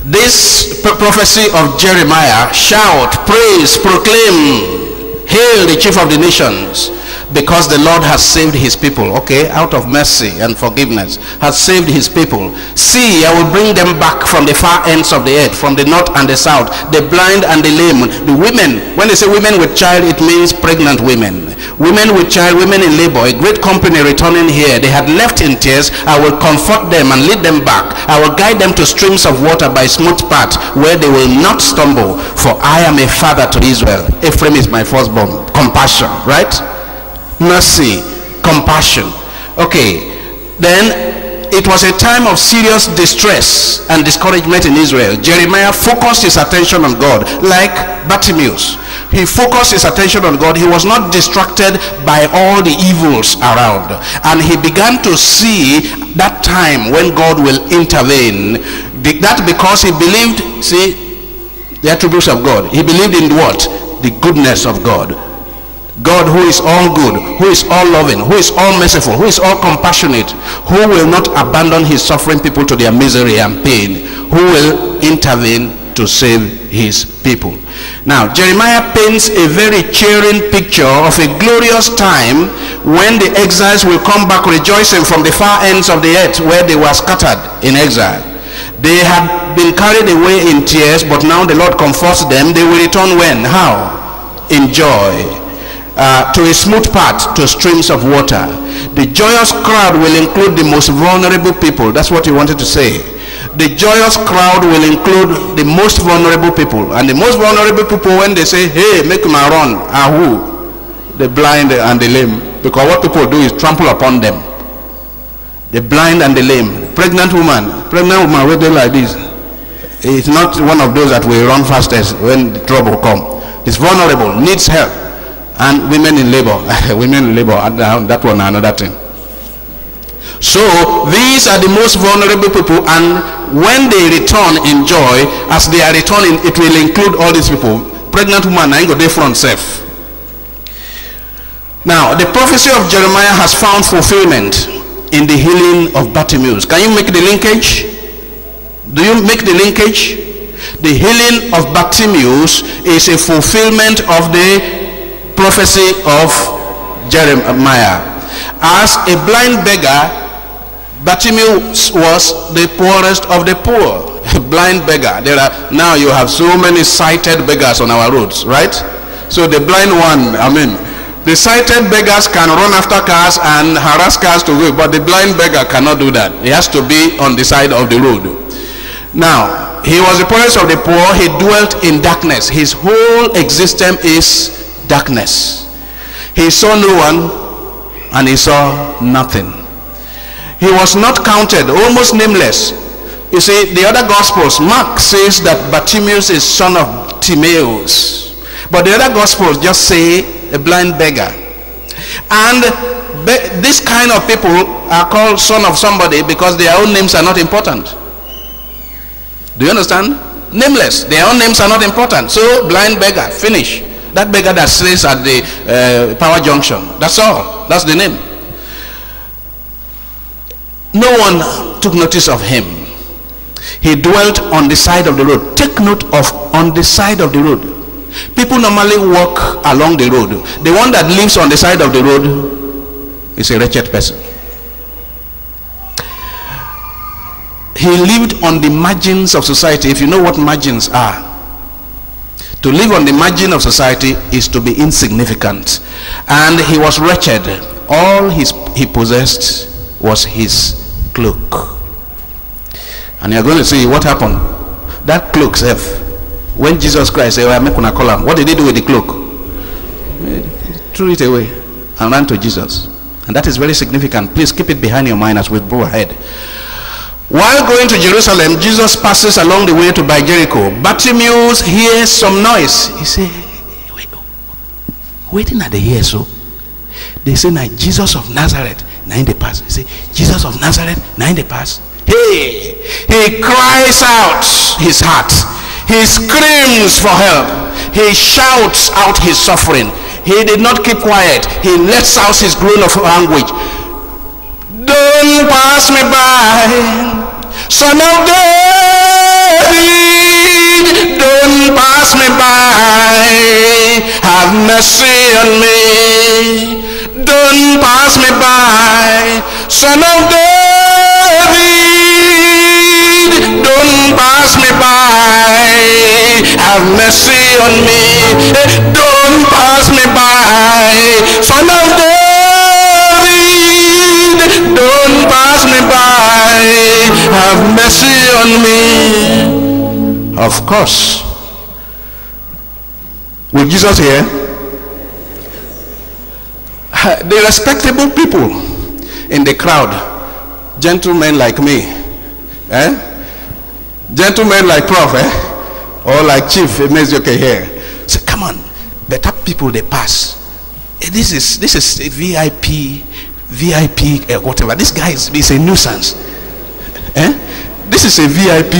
this prophecy of Jeremiah, shout, praise, proclaim, hail the chief of the nations, because the Lord has saved his people. Okay, out of mercy and forgiveness, has saved his people. See, I will bring them back from the far ends of the earth, from the north and the south, the blind and the lame, the women. When they say women with child, it means pregnant women. Women with child, women in labor, a great company returning here. They had left in tears. I will comfort them and lead them back. I will guide them to streams of water by smooth paths where they will not stumble. For I am a father to Israel. Ephraim is my firstborn. Compassion, right? Mercy, compassion. Okay, then it was a time of serious distress and discouragement in Israel. Jeremiah focused his attention on God, like Bartimaeus. He focused his attention on God. He was not distracted by all the evils around, and he began to see that time when God will intervene. That because he believed, see, the attributes of God. He believed in what? The goodness of God. God, who is all good, who is all loving, who is all merciful, who is all compassionate, who will not abandon his suffering people to their misery and pain, who will intervene to save his people. Now, Jeremiah paints a very cheering picture of a glorious time when the exiles will come back rejoicing from the far ends of the earth where they were scattered in exile. They had been carried away in tears, but now the Lord comforts them. They will return when? How? In joy. To a smooth path, to streams of water. The joyous crowd will include the most vulnerable people. That's what he wanted to say. The joyous crowd will include the most vulnerable people. And the most vulnerable people, when they say, hey, make my run, are who? The blind and the lame. Because what people do is trample upon them. The blind and the lame. Pregnant woman will do like this. It's not one of those that will run fastest when the trouble comes. It's vulnerable, needs help. And women in labor, that one another thing. So these are the most vulnerable people, and when they return in joy, as they are returning, it will include all these people. Pregnant woman, I ain't got different self. Now, the prophecy of Jeremiah has found fulfillment in the healing of Bartimaeus. Can you make the linkage? Do you make the linkage? The healing of Bartimaeus is a fulfillment of the prophecy of Jeremiah. As a blind beggar, Bartimaeus was the poorest of the poor. A blind beggar. Now you have so many sighted beggars on our roads, right? So the blind one, the sighted beggars can run after cars and harass cars to go, but the blind beggar cannot do that. He has to be on the side of the road. Now, he was the poorest of the poor. He dwelt in darkness. His whole existence is darkness. He saw no one and he saw nothing. He was not counted, almost nameless. You see, the other gospels, Mark says that Bartimaeus is son of Timaeus, but the other gospels just say a blind beggar. And this kind of people are called son of somebody because their own names are not important. Do you understand? Nameless, their own names are not important. So blind beggar, finish. That beggar that stays at the power junction. That's all. That's the name. No one took notice of him. He dwelt on the side of the road. Take note of on the side of the road. People normally walk along the road. The one that lives on the side of the road is a wretched person. He lived on the margins of society. If you know what margins are, to live on the margin of society is to be insignificant. And he was wretched. All he possessed was his cloak. And you're going to see what happened. That cloak, when Jesus Christ said, I'm going to call him, what did he do with the cloak? He threw it away and ran to Jesus. And that is very significant. Please keep it behind your mind as we go ahead. While going to Jerusalem, Jesus passes along the way to by Jericho. Bartimaeus hears some noise. He says, waiting at the ear, so they say, now Jesus of Nazareth, now in the past. They say, Jesus of Nazareth, now in the past. Hey, he cries out his heart. He screams for help. He shouts out his suffering. He did not keep quiet. He lets out his groan of anguish. Don't pass me by, Son of David. on me. Don't pass me by, Son of David. Don't pass me by. Have mercy on me. Don't pass me by, Son of David. Don't pass me by. Have mercy on me. Of course. Will Jesus hear? The respectable people in the crowd, gentlemen like me, gentlemen like Prof, or like Chief Emezoke here, say, come on, better people they pass. This is a VIP, whatever. This guy is a nuisance. This is a VIP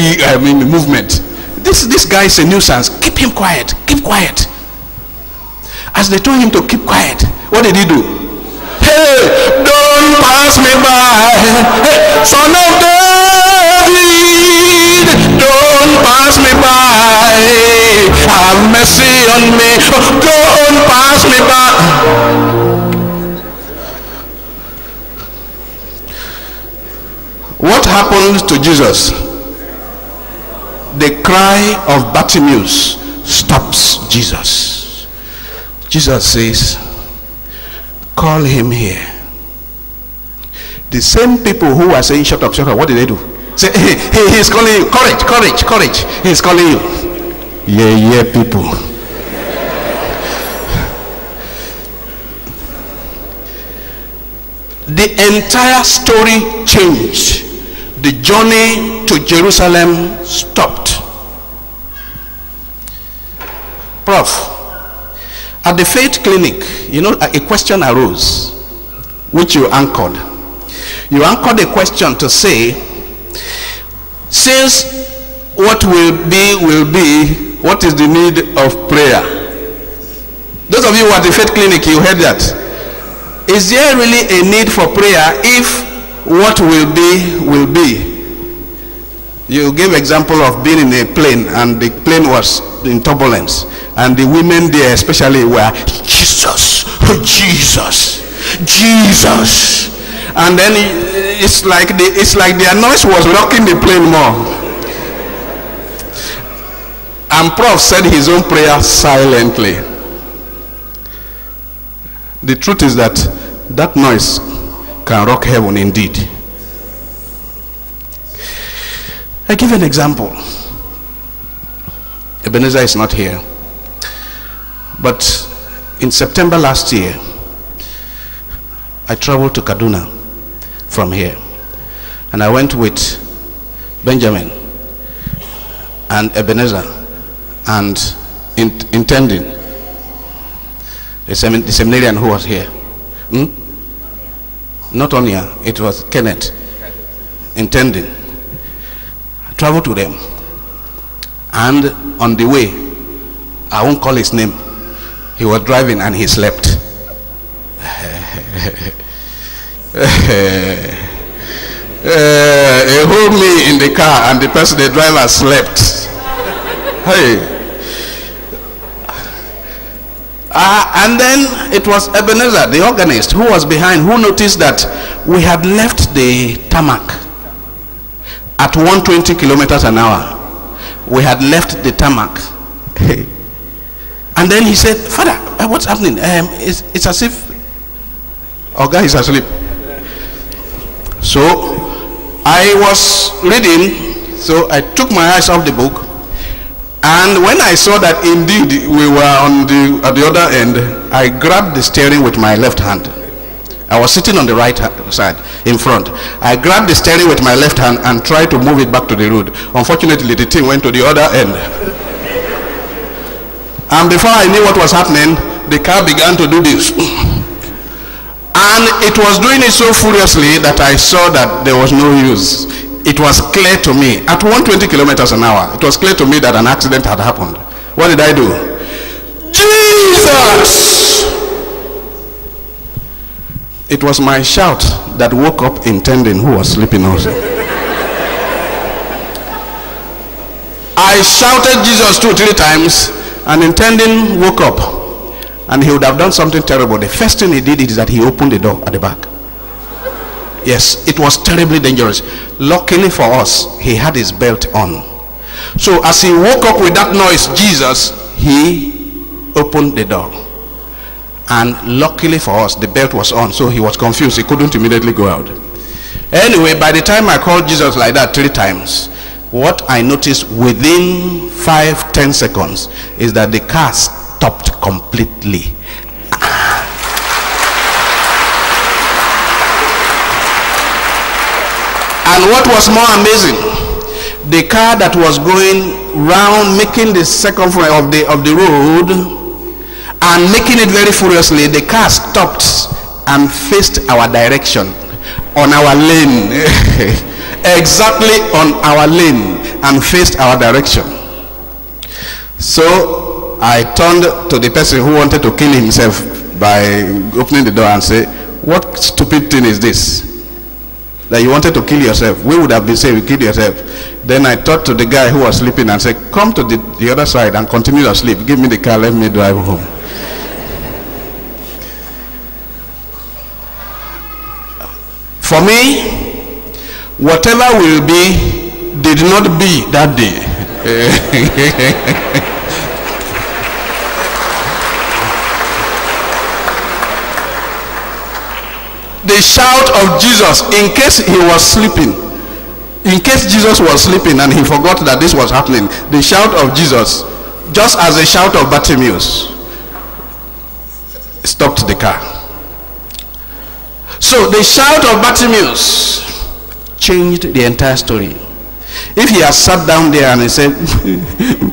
movement. This guy is a nuisance. Keep him quiet. Keep quiet. As they told him to keep quiet, what did he do? Hey, don't pass me by. Hey, Son of David, don't pass me by. Have mercy on me. Don't pass me by. What happened to Jesus? The cry of Bartimaeus stops Jesus. Jesus says, call him here. The same people who are saying shut up, what did they do? Say, hey, he's calling you. Courage. He's calling you. Yeah, people. The entire story changed. The journey to Jerusalem stopped. Prof, at the faith clinic, a question arose, which you anchored. You anchored a question to say, since what will be, what is the need of prayer? Those of you who are at the faith clinic, you heard that. Is there really a need for prayer if what will be? You gave example of being in a plane and the plane was in turbulence and the women there especially were Jesus, and then it's like their noise was rocking the plane more. And Prof said his own prayer silently. The truth is that noise can rock heaven indeed. I give an example. Ebenezer is not here, but in September last year I traveled to Kaduna from here, and I went with Benjamin and Ebenezer and intending the seminarian who was here. Not only it was Kenneth intending. I traveled to them, and on the way, I won't call his name, he was driving and he slept. He hold me in the car and the driver slept. Hey. And then it was Ebenezer, the organist, who was behind, who noticed that we had left the tarmac at 120 kilometers an hour. We had left the tarmac. And then he said, Father, what's happening? It's as if our guy is asleep. So I was reading, so I took my eyes off the book, and when I saw that indeed we were at the other end, I grabbed the steering with my left hand. I was sitting on the right side in front. I grabbed the steering with my left hand and tried to move it back to the road. Unfortunately, the thing went to the other end. And before I knew what was happening, the car began to do this. And it was doing it so furiously that I saw that there was no use. It was clear to me, at 120 kilometers an hour, it was clear to me that an accident had happened. What did I do? Jesus! It was my shout that woke up intending, who was sleeping also. I shouted Jesus 2 or 3 times, and intending woke up. and he would have done something terrible. The first thing he did is that he opened the door at the back. Yes, it was terribly dangerous. Luckily for us, he had his belt on. So as he woke up with that noise, Jesus, he opened the door. And luckily for us, the belt was on, so he was confused. He couldn't immediately go out. Anyway, by the time I called Jesus like that 3 times, what I noticed within 5-10 seconds is that the car stopped completely. And what was more amazing, the car that was going round, making the circumference of the road and making it very furiously, the car stopped and faced our direction, on our lane. Exactly on our lane, and faced our direction. So I turned to the person who wanted to kill himself by opening the door and say, what stupid thing is this, that you wanted to kill yourself? We would have been saying, you killed yourself. Then I turned to the guy who was sleeping and said, come to the other side and continue to sleep. Give me the car, let me drive home. For me, whatever will be did not be that day. The shout of Jesus, in case he was sleeping, in case Jesus was sleeping and he forgot that this was happening, the shout of Jesus, just as the shout of BARTEMAEUS, stopped the car. So the shout of BARTEMAEUS changed the entire story. If he had sat down there and he said,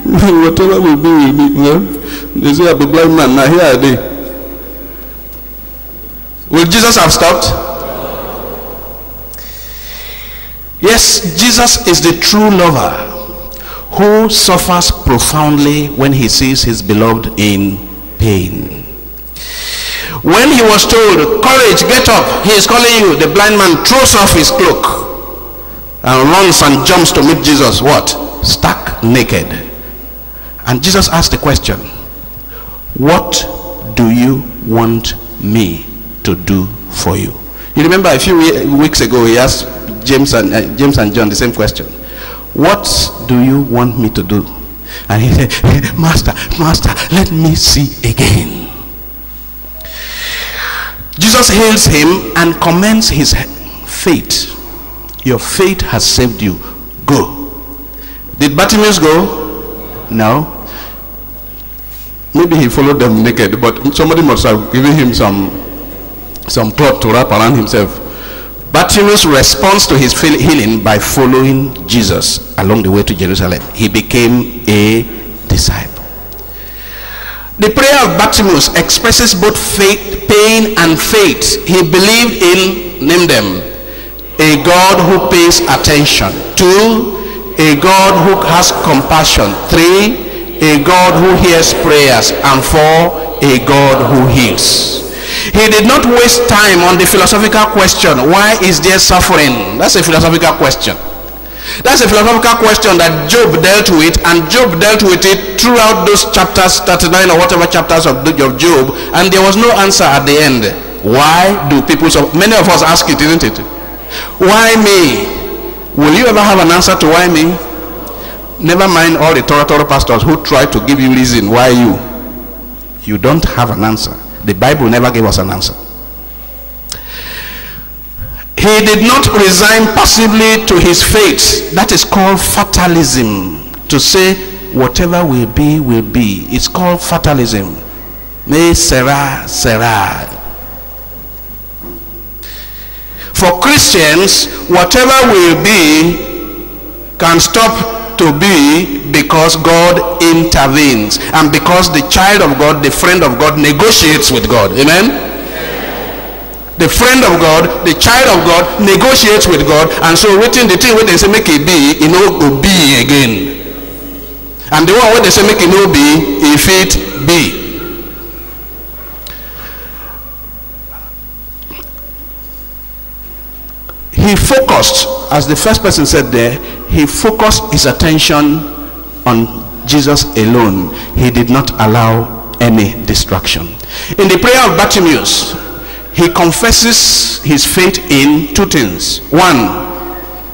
whatever will be, well, they say I'm a blind man, now here are they. Will Jesus have stopped? Yes, Jesus is the true lover who suffers profoundly when he sees his beloved in pain. When he was told, courage, get up, he is calling you, the blind man throws off his cloak and runs and jumps to meet Jesus. What? Stark naked. And Jesus asked the question, what do you want me to do for you? You remember a few weeks ago he asked James and John the same question. What do you want me to do? And he said, Master, let me see again. Jesus hails him and commends his faith. Your faith has saved you. Go. Did BARTEMAEUS go? No. Maybe he followed them naked, but somebody must have given him some cloth to wrap around himself. BARTEMAEUS responds to his healing by following Jesus along the way to Jerusalem. He became a disciple. The prayer of BARTEMAEUS expresses both faith, pain and faith. He believed in, name them, a God who pays attention. 2, a God who has compassion. 3, a God who hears prayers. And 4, a God who heals. He did not waste time on the philosophical question, why is there suffering? That's a philosophical question. That's a philosophical question that Job dealt with, and Job dealt with it throughout those chapters, 39 or whatever chapters of Job, and there was no answer at the end. Why do people suffer? Many of us ask it, isn't it? Why me? Will you ever have an answer to why me? Never mind all the Torah pastors who try to give you reason why you. You don't have an answer. The Bible never gave us an answer. He did not resign passively to his fate. That is called fatalism. To say whatever will be, will be. It's called fatalism. Me sera, sera. For Christians, whatever will be can stop to be because God intervenes, and because the child of God, the friend of God, negotiates with God. Amen? The friend of God, the child of God, negotiates with God, and so waiting the thing when they say make it be, it no go be again. And the one when they say make it no be, if it be. He focused, as the first person said there, he focused his attention on Jesus alone. He did not allow any distraction. In the prayer of Bartimaeus, he confesses his faith in two things. One,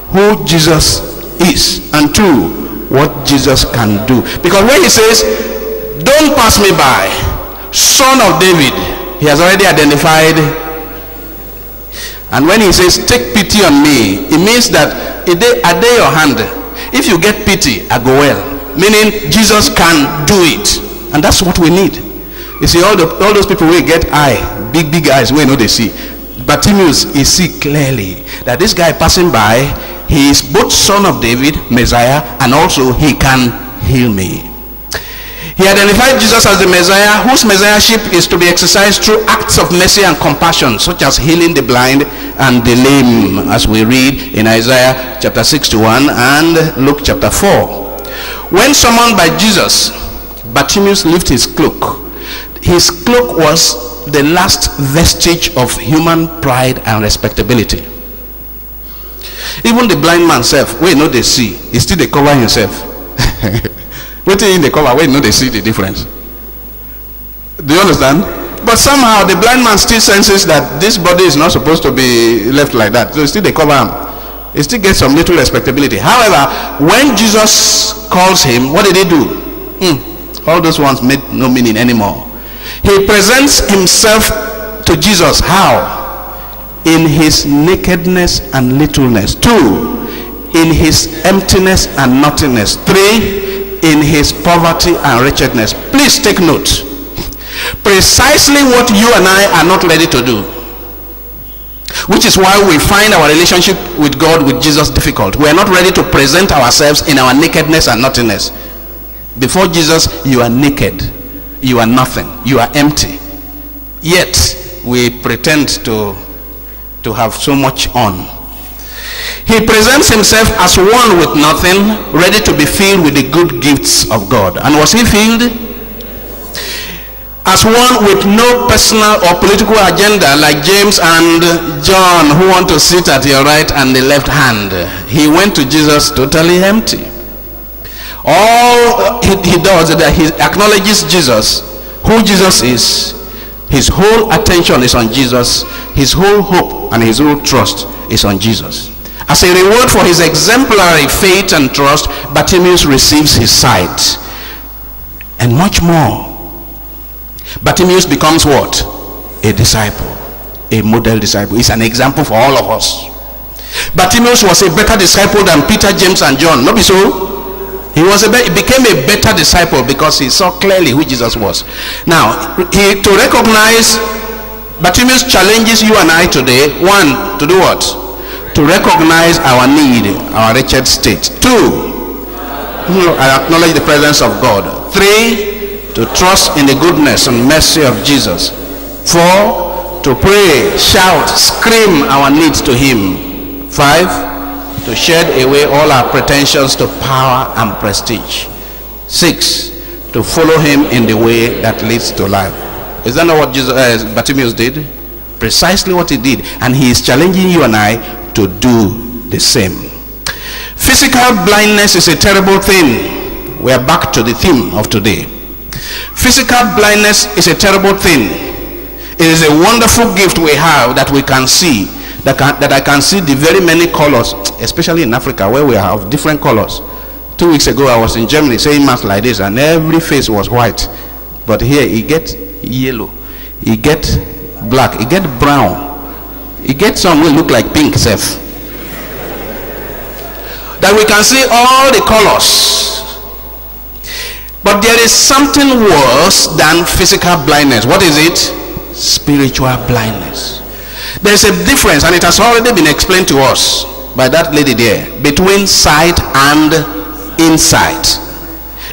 who Jesus is, and two, what Jesus can do. Because when he says, don't pass me by, Son of David, he has already identified. And when he says, take pity on me, it means that a day your hand. If you get pity, I go well. Meaning Jesus can do it. And that's what we need. You see, all those people will get big eyes, we know they see. Bartimaeus, he see clearly that this guy passing by, he is both Son of David, Messiah, and also he can heal me. He identified Jesus as the Messiah, whose messiahship is to be exercised through acts of mercy and compassion, such as healing the blind and the lame, as we read in Isaiah chapter 61 and Luke chapter 4. When summoned by Jesus, Bartimaeus lifted his cloak. His cloak was the last vestige of human pride and respectability. Even the blind man self, we know they see, he still they cover himself. Waiting in the cover, we know they see the difference. Do you understand? But somehow the blind man still senses that this body is not supposed to be left like that. So still they cover him. He still gets some little respectability. However, when Jesus calls him, what did he do? All those ones made no meaning anymore. He presents himself to Jesus. How? In his nakedness and littleness. 2, in his emptiness and nothingness. 3, in his poverty and wretchedness. Please take note. Precisely what you and I are not ready to do, which is why we find our relationship with God, with Jesus, difficult. We are not ready to present ourselves in our nakedness and nothingness. Before Jesus, you are naked, you are nothing, you are empty. Yet we pretend to have so much on. He presents himself as one with nothing, ready to be filled with the good gifts of God. And was he filled? As one with no personal or political agenda, like James and John, who want to sit at your right and the left hand. He went to Jesus totally empty. All he does is that he acknowledges Jesus, who Jesus is. His whole attention is on Jesus. His whole hope and his whole trust is on Jesus. As a reward for his exemplary faith and trust, Bartimaeus receives his sight. And much more. Bartimaeus becomes what? A disciple. A model disciple. He's an example for all of us. Bartimaeus was a better disciple than Peter, James, and John. Not be so? He became a better disciple because he saw clearly who Jesus was. Now, to recognize, Bartimaeus challenges you and I today. 1, to do what? To recognize our need, our wretched state. 2, acknowledge the presence of God. 3, to trust in the goodness and mercy of Jesus. 4, to pray, shout, scream our needs to him. 5, to shed away all our pretensions to power and prestige. 6, to follow him in the way that leads to life. Is that not what Bartimaeus did? Precisely what he did. And he is challenging you and I to do the same. Physical blindness is a terrible thing. We are back to the theme of today. Physical blindness is a terrible thing. It is a wonderful gift we have that we can see, that I can see the very many colors, especially in Africa where we have different colors. 2 weeks ago I was in Germany saying mass like this and every face was white, but here you get yellow, you get black, you get brown, you get some will look like pink self. That we can see all the colors. But there is something worse than physical blindness. What is it? Spiritual blindness. There's a difference, and it has already been explained to us by that lady there, between sight and insight.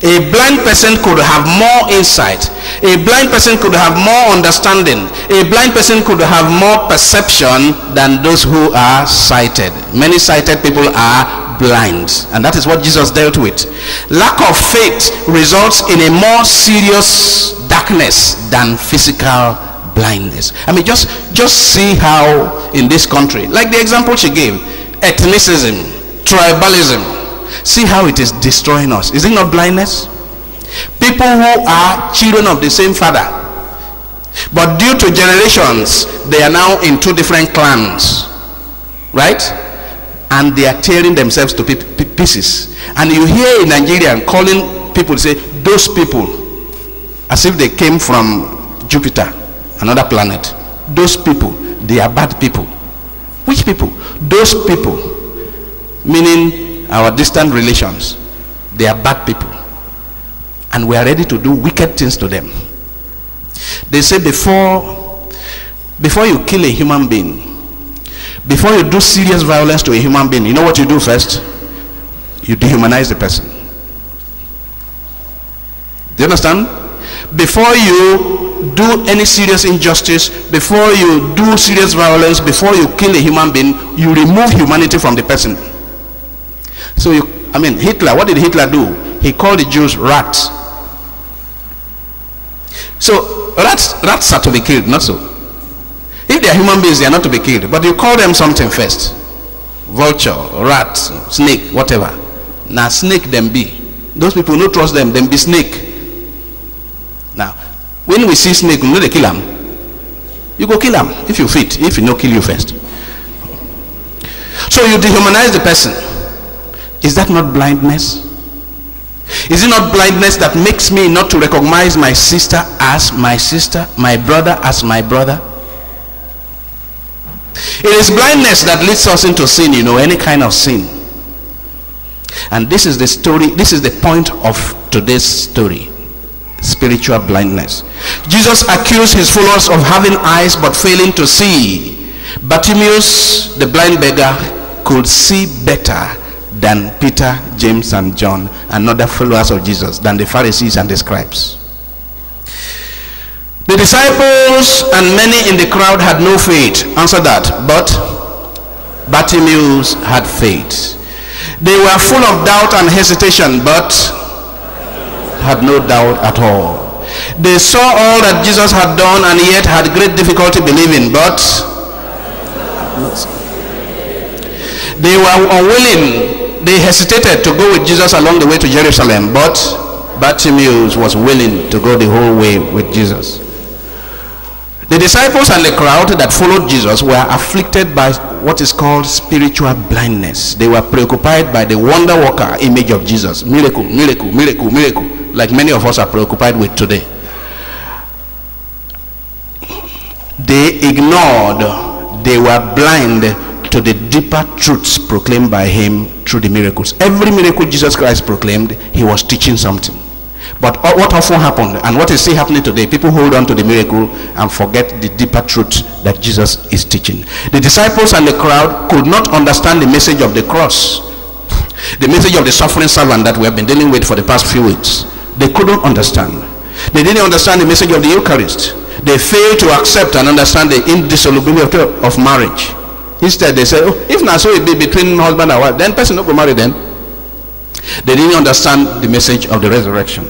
A blind person could have more insight. A blind person could have more understanding. A blind person could have more perception than those who are sighted. Many sighted people are blind, and that is what Jesus dealt with. Lack of faith results in a more serious darkness than physical blindness. I mean, just see how in this country, like the example she gave, ethnicism, tribalism, see how it is destroying us. Is it not blindness? People who are children of the same father, but due to generations, they are now in two different clans, right? And they are tearing themselves to pieces. And you hear in Nigeria calling people, say, those people, as if they came from Jupiter, another planet. Those people, they are bad people. Which people? Those people, meaning our distant relations. They are bad people, and we are ready to do wicked things to them. They say before you kill a human being, before you do serious violence to a human being, you know what you do first? You dehumanize the person. Do you understand? Before you do any serious injustice, before you do serious violence, before you kill a human being, you remove humanity from the person. So Hitler, what did Hitler do? He called the Jews rats. So rats are to be killed, not so. If they are human beings, they are not to be killed. But you call them something first. Vulture, rat, snake, whatever. Now snake them be. Those people no trust them be snake. Now, when we see snake, we know they kill them. You go kill them if you fit. If you no kill you first. So you dehumanize the person. Is that not blindness? Is it not blindness that makes me not to recognize my sister as my sister, my brother as my brother? It is blindness that leads us into sin, any kind of sin. And this is the story, this is the point of today's story. Spiritual blindness. Jesus accused his followers of having eyes but failing to see. Bartimaeus, the blind beggar, could see better than Peter, James, and John, and other followers of Jesus, than the Pharisees and the scribes. The disciples and many in the crowd had no faith. Answer that. But Bartimaeus had faith. They were full of doubt and hesitation, but had no doubt at all. They saw all that Jesus had done and yet had great difficulty believing, but they were unwilling. They hesitated to go with Jesus along the way to Jerusalem, but Bartimaeus was willing to go the whole way with Jesus. The disciples and the crowd that followed Jesus were afflicted by what is called spiritual blindness. They were preoccupied by the wonder worker image of Jesus. Miracle, miracle, miracle, miracle, like many of us are preoccupied with today. They ignored, they were blind to the deeper truths proclaimed by him through the miracles. Every miracle Jesus Christ proclaimed, he was teaching something. But what often happened, and what is still happening today, people hold on to the miracle and forget the deeper truth that Jesus is teaching. The disciples and the crowd could not understand the message of the cross, the message of the suffering servant that we have been dealing with for the past few weeks. They couldn't understand. They didn't understand the message of the Eucharist. They failed to accept and understand the indissolubility of marriage. Instead, they said, if not so it be between husband and wife, then person not go marry then. They didn't understand the message of the resurrection.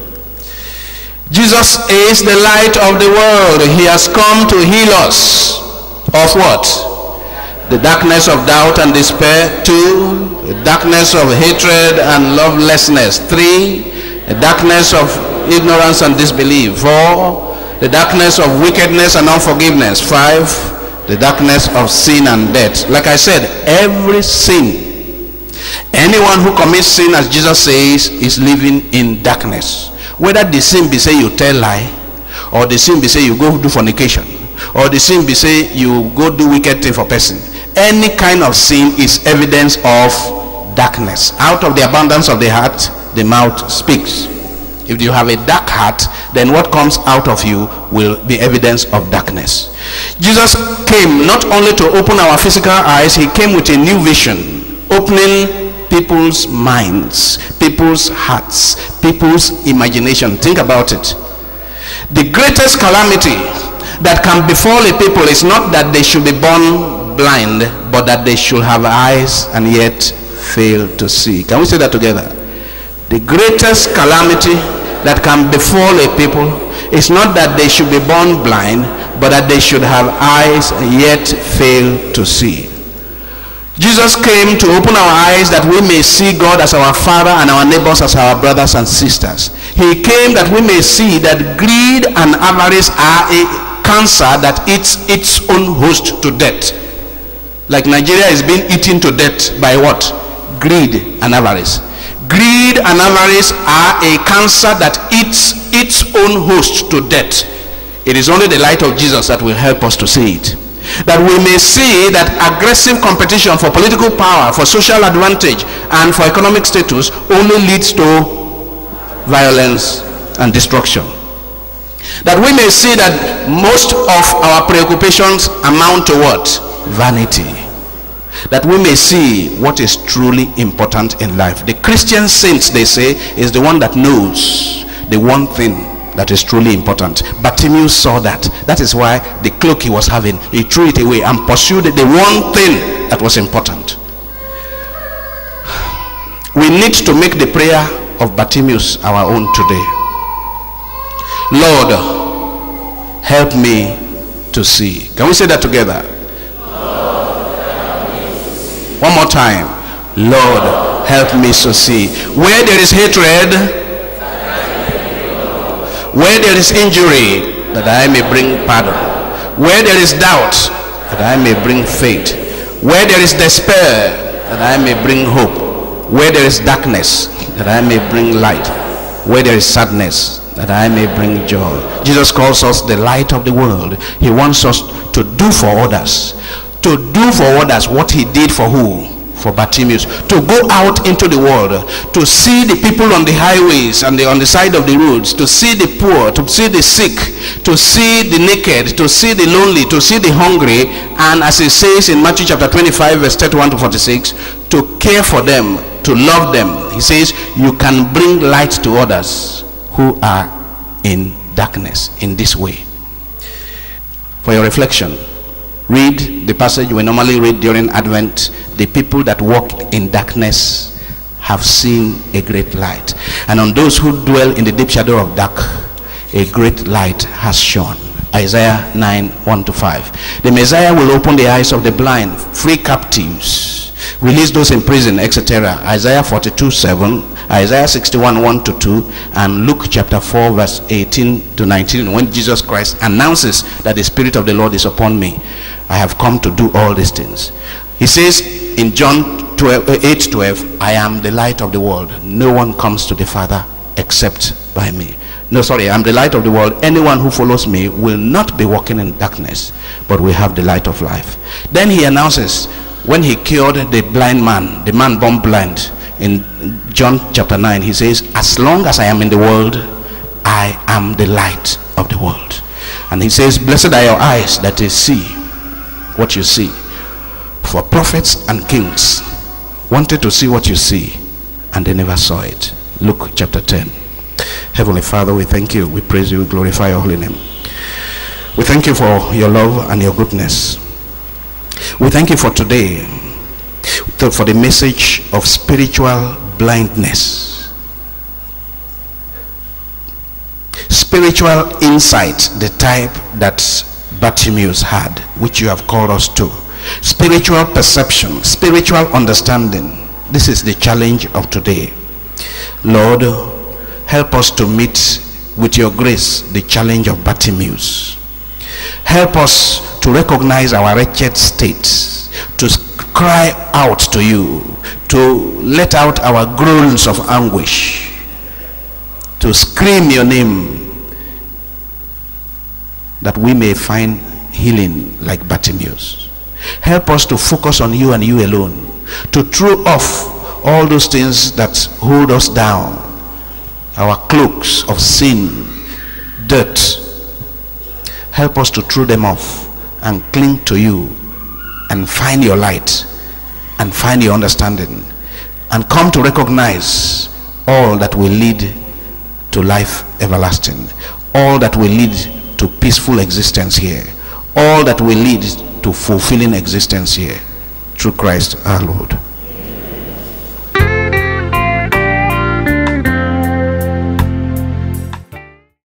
Jesus is the light of the world. He has come to heal us of what? The darkness of doubt and despair. 2, the darkness of hatred and lovelessness. 3, the darkness of ignorance and disbelief. 4, the darkness of wickedness and unforgiveness. 5, the darkness of sin and death. Like I said, every sin, anyone who commits sin, as Jesus says, is living in darkness. Whether the sin be say you tell lie, or the sin be say you go do fornication, or the sin be say you go do wicked thing for person, any kind of sin is evidence of darkness. Out of the abundance of the heart, the mouth speaks. If you have a dark heart, then what comes out of you will be evidence of darkness. Jesus came not only to open our physical eyes, he came with a new vision, opening people's minds, people's hearts, people's imagination. Think about it. The greatest calamity that can befall a people is not that they should be born blind, but that they should have eyes and yet fail to see. Can we say that together? The greatest calamity that can befall a people is not that they should be born blind, but that they should have eyes and yet fail to see. Jesus came to open our eyes that we may see God as our Father and our neighbors as our brothers and sisters. He came that we may see that greed and avarice are a cancer that eats its own host to death. Like Nigeria is being eaten to death by what? Greed and avarice. Greed and avarice are a cancer that eats its own host to death. It is only the light of Jesus that will help us to see it. That we may see that aggressive competition for political power, for social advantage, and for economic status only leads to violence and destruction. That we may see that most of our preoccupations amount to what? Vanity. That we may see what is truly important in life. The Christian saints, they say, is the one that knows the one thing that is truly important. Bartimaeus saw that. That is why the cloak he was having, he threw it away and pursued the one thing that was important. We need to make the prayer of Bartimaeus our own today. Lord, help me to see. Can we say that together? One more time. Lord, help me to see. Where there is hatred, where there is injury, that I may bring pardon. Where there is doubt, that I may bring faith. Where there is despair, that I may bring hope. Where there is darkness, that I may bring light. Where there is sadness, that I may bring joy. Jesus calls us the light of the world. He wants us to do for others. To do for others what he did for who? For Bartimaeus. To go out into the world, to see the people on the highways and on the side of the roads, to see the poor, to see the sick, to see the naked, to see the lonely, to see the hungry, and as it says in Matthew chapter 25 verse 31 to 46, to care for them, to love them. He says you can bring light to others who are in darkness in this way. For your reflection, read the passage we normally read during Advent. The people that walk in darkness have seen a great light, and on those who dwell in the deep shadow of dark, a great light has shone. Isaiah 9:1-5. The Messiah will open the eyes of the blind, free captives, release those in prison, etc. Isaiah 42:7, Isaiah 61:1-2, and Luke chapter 4 verse 18-19, when Jesus Christ announces that the Spirit of the Lord is upon me. I have come to do all these things. He says in John 8:12, I am the light of the world. No one comes to the Father except by me. I'm the light of the world. Anyone who follows me will not be walking in darkness, but will have the light of life. Then he announces, when he cured the blind man, the man born blind, in John chapter 9, he says, as long as I am in the world, I am the light of the world. And he says, blessed are your eyes that they see what you see. For prophets and kings wanted to see what you see, and they never saw it. Luke chapter 10. Heavenly Father, we thank you, we praise you, we glorify your holy name. We thank you for your love and your goodness. We thank you for today, for the message of spiritual blindness, spiritual insight, the type that Bartimaeus had, which you have called us to. Spiritual perception, spiritual understanding. This is the challenge of today. Lord, help us to meet with your grace the challenge of Bartimaeus. Help us to recognize our wretched state, to cry out to you, to let out our groans of anguish, to scream your name, that we may find healing like Bartimaeus. Help us to focus on you and you alone, to throw off all those things that hold us down, our cloaks of sin, dirt. Help us to throw them off and cling to you and find your light and find your understanding, and come to recognize all that will lead to life everlasting, all that will lead to peaceful existence here, all that will lead to fulfilling existence here, through Christ our Lord.